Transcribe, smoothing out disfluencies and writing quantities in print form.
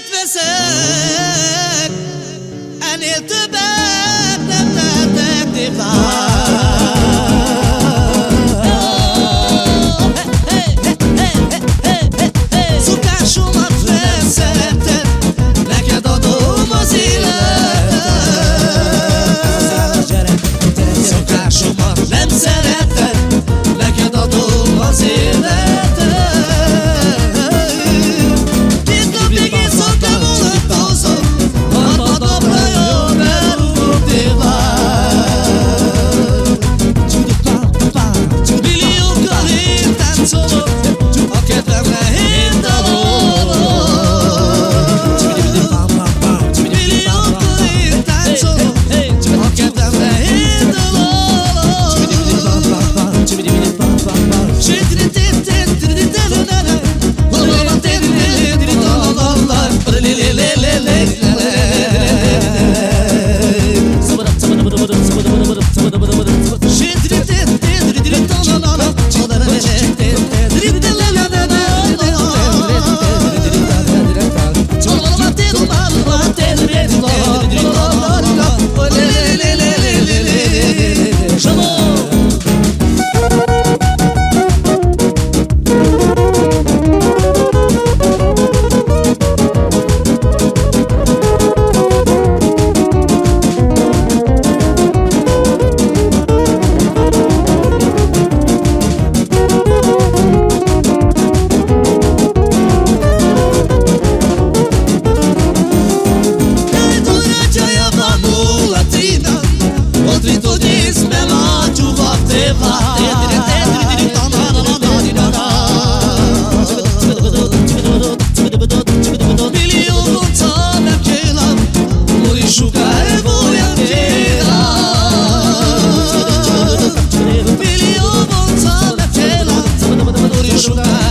Szívedet veszek, ennél többet nem tehetek téged. Szokásomat nem szereted, neked adom az életet. Szokásomat nem szereted, neked adom az életet. Két napig éjszaka vonatkozom, harmadnapra jól berúgok téged. Milliókkal én táncolok, a kedvemre én dalolok. Milliókkal én táncolok, a kedvemre én dalolok. Sugar